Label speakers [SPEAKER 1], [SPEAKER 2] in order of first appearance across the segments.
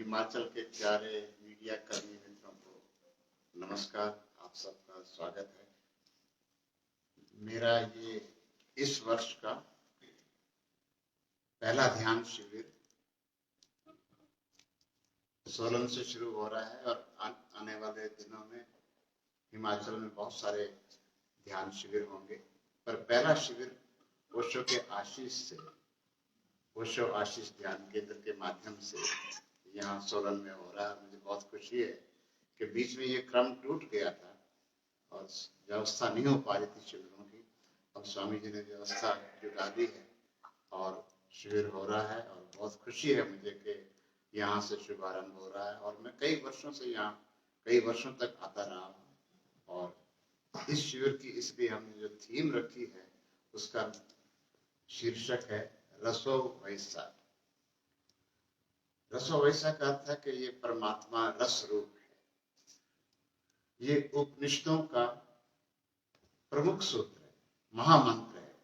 [SPEAKER 1] हिमाचल के प्यारे मीडिया कर्मी मित्रों को नमस्कार। आप सबका स्वागत है। मेरा ये इस वर्ष का पहला ध्यान शिविर सोलन से शुरू हो रहा है और आने वाले दिनों में हिमाचल में बहुत सारे ध्यान शिविर होंगे। पर पहला शिविर ओशो के आशीष से, ओशो आशीष ध्यान केंद्र के माध्यम से यहाँ सोलन में हो रहा है। मुझे बहुत खुशी है कि बीच में ये क्रम टूट गया था और व्यवस्था नहीं हो पा रही थी शिविरों की। अब स्वामी जी ने व्यवस्था जुटा दी है और शिविर हो रहा है और बहुत खुशी है मुझे कि यहाँ से शुभारंभ हो रहा है। और मैं कई वर्षों से यहाँ कई वर्षों तक आता रहा हूँ और इस शिविर की इसलिए हमने जो थीम रखी है उसका शीर्षक है रसो वैसा। रसो वैसा का अर्थ है कि ये परमात्मा रस रूप है। ये उपनिषदों का प्रमुख सूत्र है, महामंत्र है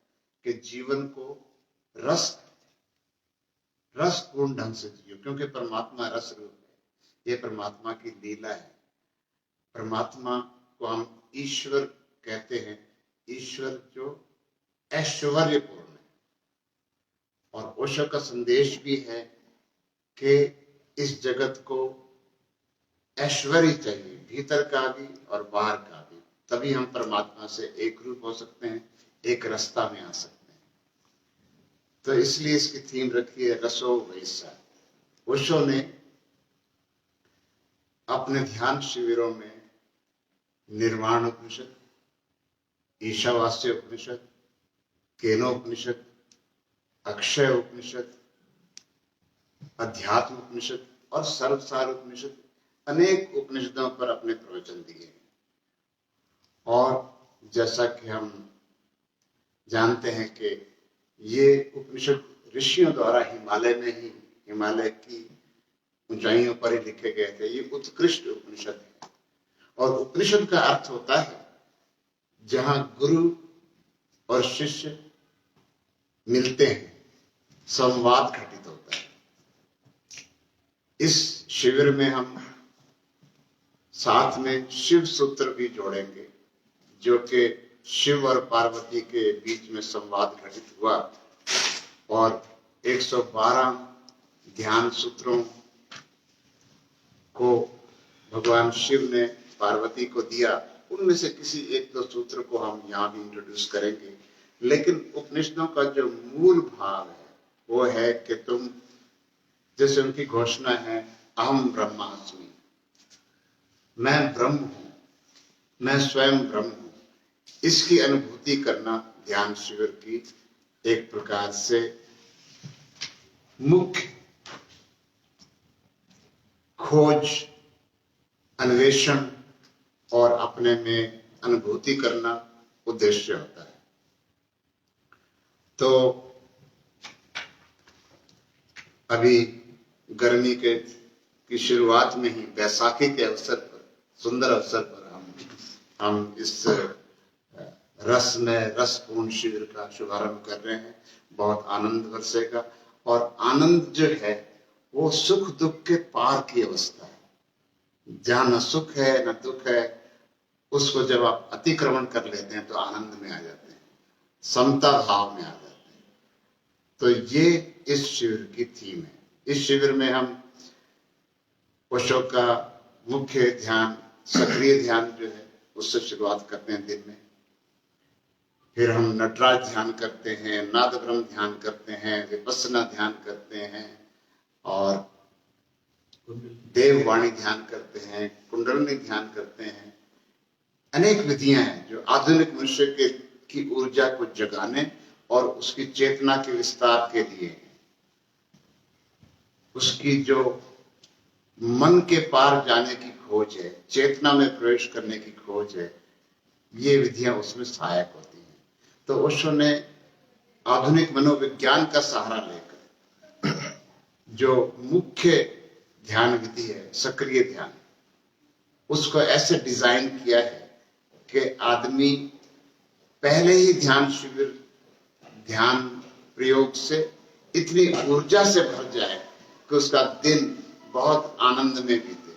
[SPEAKER 1] कि जीवन को रसपूर्ण ढंग से जियो, क्योंकि परमात्मा रस रूप है। ये परमात्मा की लीला है। परमात्मा को हम ईश्वर कहते हैं, ईश्वर जो ऐश्वर्यपूर्ण है। और ओशो का संदेश भी है कि इस जगत को ऐश्वर्य चाहिए, भीतर का भी और बाहर का भी, तभी हम परमात्मा से एक रूप हो सकते हैं, एक रास्ता में आ सकते हैं। तो इसलिए इसकी थीम रखी है रसो वैसा। ओशो ने अपने ध्यान शिविरों में निर्वाण उपनिषद, ईशावास्य उपनिषद, केनोपनिषद, अक्षय उपनिषद, अध्यात्म उपनिषद और सर्वसार उपनिषद, अनेक उपनिषदों पर अपने प्रवचन दिए। और जैसा कि हम जानते हैं कि ये उपनिषद ऋषियों द्वारा हिमालय की ऊंचाइयों पर ही लिखे गए थे। ये उत्कृष्ट उपनिषद है। और उपनिषद का अर्थ होता है जहां गुरु और शिष्य मिलते हैं, संवाद घटित होता है। इस शिविर में हम साथ में शिव सूत्र भी जोड़ेंगे, जो कि शिव और पार्वती के बीच में संवाद घटित हुआ और 112 ध्यान सूत्रों को भगवान शिव ने पार्वती को दिया। उनमें से किसी एक दो सूत्र को हम यहाँ भी इंट्रोड्यूस करेंगे। लेकिन उपनिषदों का जो मूल भाव है वो है कि तुम, जैसे उनकी घोषणा है, अहम ब्रह्मास्मि, मैं ब्रह्म हूं, मैं स्वयं ब्रह्म हूं। इसकी अनुभूति करना ध्यान शिविर की एक प्रकार से मुख्य खोज, अन्वेषण और अपने में अनुभूति करना उद्देश्य होता है। तो अभी गर्मी की शुरुआत में ही बैसाखी के अवसर पर, सुंदर अवसर पर हम इस रसपूर्ण शिविर का शुभारंभ कर रहे हैं। बहुत आनंद बरसेगा और आनंद जो है वो सुख दुख के पार की अवस्था है। जहां न सुख है न दुख है, उसको जब आप अतिक्रमण कर लेते हैं तो आनंद में आ जाते हैं, समता भाव में आ जाते हैं। तो ये इस शिविर की थीम है। इस शिविर में हम ओशो का मुख्य ध्यान, सक्रिय ध्यान जो है, उससे शुरुआत करते हैं दिन में। फिर हम नटराज ध्यान करते हैं, नाद ब्रह्म ध्यान करते हैं, विपस्सना ध्यान करते हैं और देववाणी ध्यान करते हैं, कुंडलिनी ध्यान करते हैं। अनेक विधियां हैं जो आधुनिक मनुष्य की ऊर्जा को जगाने और उसकी चेतना के विस्तार के लिए, उसकी जो मन के पार जाने की खोज है, चेतना में प्रवेश करने की खोज है, ये विधियां उसमें सहायक होती हैं। तो ओशो ने आधुनिक मनोविज्ञान का सहारा लेकर जो मुख्य ध्यान विधि है, सक्रिय ध्यान, उसको ऐसे डिजाइन किया है कि आदमी पहले ही ध्यान शिविर, ध्यान प्रयोग से इतनी ऊर्जा से भर जाए कि उसका दिन बहुत आनंद में बीते।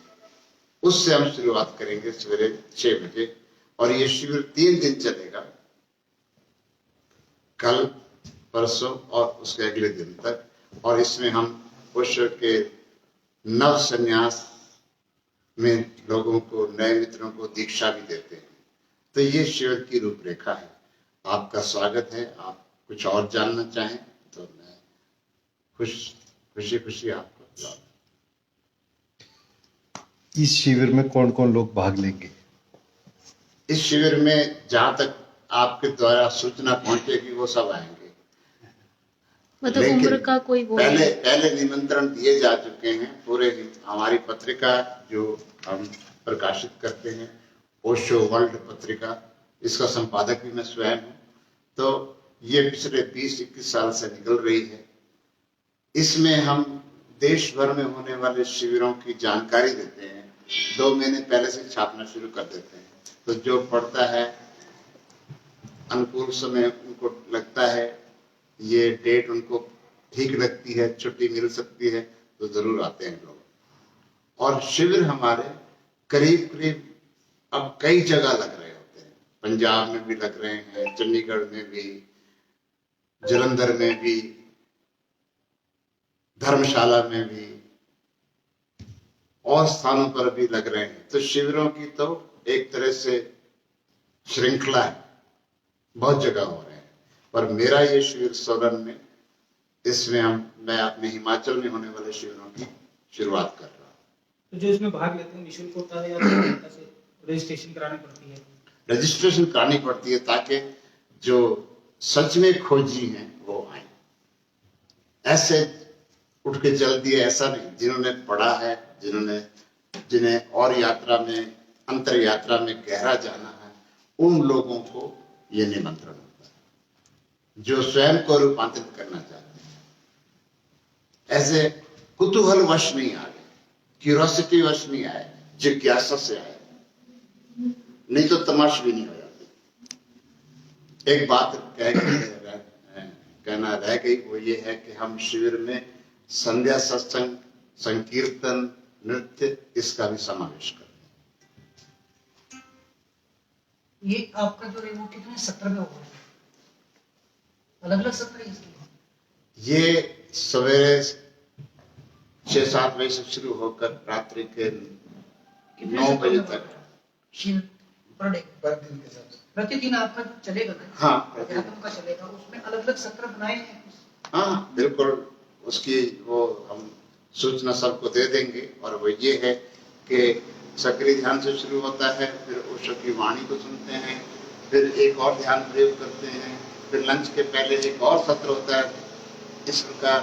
[SPEAKER 1] उससे हम शुरुआत करेंगे सवेरे 6 बजे और ये शिविर 3 दिन चलेगा, कल, परसों और उसके अगले दिन तक। और इसमें हम ओशो के नव संन्यास में लोगों को, नए मित्रों को दीक्षा भी देते हैं। तो ये शिविर की रूपरेखा है। आपका स्वागत है। आप कुछ और जानना चाहें तो मैं खुशी खुशी आपको बता दूं।
[SPEAKER 2] इस शिविर में कौन कौन लोग भाग लेंगे?
[SPEAKER 1] इस शिविर में जहां तक आपके द्वारा सूचना पहुंचेगी वो सब आएंगे।
[SPEAKER 3] मतलब उम्र का कोई वो
[SPEAKER 1] पहले निमंत्रण दिए जा चुके हैं। पूरे हमारी पत्रिका जो हम प्रकाशित करते हैं, ओशो वर्ल्ड पत्रिका, इसका संपादक भी मैं स्वयं हूँ। तो ये पिछले 20-21 साल से निकल रही है। इसमें हम देश भर में होने वाले शिविरों की जानकारी देते हैं। 2 महीने पहले से छापना शुरू कर देते हैं। तो जो पढ़ता है, अनुकूल समय उनको लगता है, ये डेट उनको ठीक लगती है, छुट्टी मिल सकती है, तो जरूर आते हैं लोग। और शिविर हमारे करीब करीब अब कई जगह लग रहे होते हैं। पंजाब में भी लग रहे हैं, चंडीगढ़ में भी, जलंधर में भी, धर्मशाला में भी और स्थानों पर भी लग रहे हैं। तो शिविरों की तो एक तरह से श्रृंखला है, बहुत जगह हो रहे हैं। पर मेरा ये शिविर सोलन में, इसमें मैं अपने हिमाचल में होने वाले शिविरों की शुरुआत कर रहा हूँ।
[SPEAKER 4] तो जो इसमें भाग लेते हैं निःशुल्क होता है या ऐसे रजिस्ट्रेशन करानी पड़ती है?
[SPEAKER 1] रजिस्ट्रेशन करानी पड़ती है ताकि जो सच में खोजी हैं वो आए। ऐसे उठ के चल दिए ऐसा नहीं। जिन्होंने पढ़ा है, जिन्हें और यात्रा में, अंतर यात्रा में गहरा जाना है, उन लोगों को ये निमंत्रण होता है, जो स्वयं को रूपांतरित करना चाहते हैं। ऐसे कुतूहल वश नहीं आ गए, क्यूरोसिटी वश नहीं आए, जिज्ञासा से आए, नहीं तो तमाश भी नहीं हो जाती। एक बात कहना रह गई, वो ये है कि हम शिविर में संध्या सत्संग, संकीर्तन, नृत्य, इसका भी समावेश करते हैं।
[SPEAKER 5] ये आपका जो है वो कितने सत्र में होगा? अलग अलग सत्र है इसके?
[SPEAKER 1] ये सवेरे 6-7 बजे से शुरू होकर रात्रि के 9 बजे तक
[SPEAKER 5] पर डे, प्रतिदिन आपका चलेगा ना?
[SPEAKER 1] हाँ,
[SPEAKER 5] अध्यात्म का चलेगा। उसमें अलग अलग सत्र बनाए हैं?
[SPEAKER 1] हाँ बिल्कुल, उसकी वो हम सूचना सबको दे देंगे। और वो ये है कि सक्रिय ध्यान से शुरू होता है, फिर ओशो की वाणी को सुनते हैं, फिर एक और ध्यान प्रयोग करते हैं, फिर लंच के पहले एक और सत्र होता है। इस प्रकार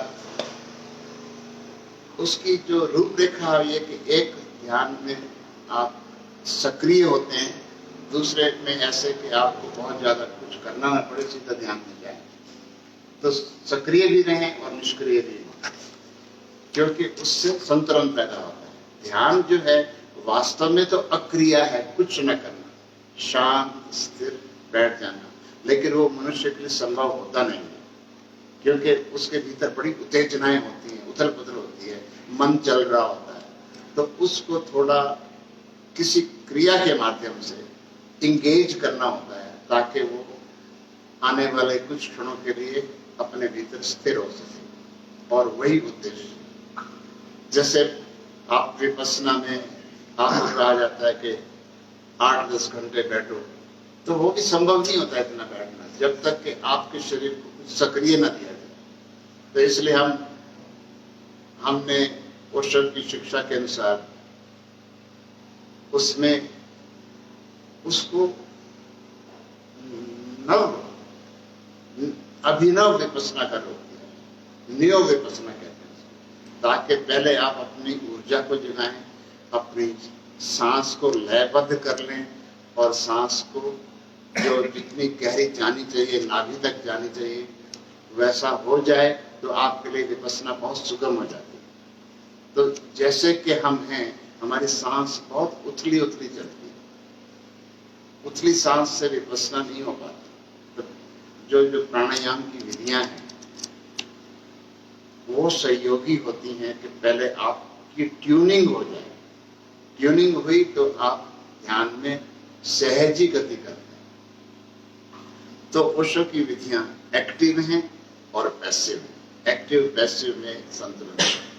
[SPEAKER 1] उसकी जो रूपरेखा ये कि एक ध्यान में आप सक्रिय होते हैं, दूसरे में ऐसे कि आपको बहुत ज्यादा कुछ करना न पड़े, सीधा ध्यान में जाए। तो सक्रिय भी रहें और निष्क्रिय भी रहें, क्योंकि उससे संतुलन पैदा होता है। ध्यान जो है वास्तव में तो अक्रिया है, कुछ न करना, शांत स्थिर बैठ जाना, लेकिन वो मनुष्य के लिए संभव होता नहीं है, क्योंकि उसके भीतर बड़ी उत्तेजनाएं होती हैं, उथल पुथल होती है, मन चल रहा होता है। तो उसको थोड़ा किसी क्रिया के माध्यम से इंगेज करना होता है, ताकि वो आने वाले कुछ क्षणों के लिए अपने भीतर स्थिर हो सके। और वही उद्देश्य, जैसे आप विपस्सना में आपको कहा जाता है कि 8-10 घंटे बैठो, तो वो भी संभव नहीं होता इतना बैठना, जब तक कि आपके शरीर को सक्रिय न दिया जाए। तो इसलिए हमने ओशो की शिक्षा के अनुसार उसमें उसको अभिनव विपस्सना का रूप दिया, नियो विपस्सना कहते हैं, ताकि पहले आप अपनी ऊर्जा को जगाएं, अपनी सांस को लयबद्ध कर लें, और सांस को जो जितनी गहरी जानी चाहिए, नाभि तक जानी चाहिए, वैसा हो जाए तो आपके लिए विपस्सना बहुत सुगम हो जाती है। तो जैसे कि हम हैं, हमारी सांस बहुत उथली उथली चलती है, उथली सांस से विपस्सना नहीं हो पाती। तो जो प्राणायाम की विधियां हैं वो सहयोगी होती हैं कि पहले आप की ट्यूनिंग हो जाए। ट्यूनिंग हुई तो आप ध्यान में सहजी गति करते हैं। तो ओशो की विधियां एक्टिव हैं और पैसिव हैं। एक्टिव पैसिव में संतुलन है।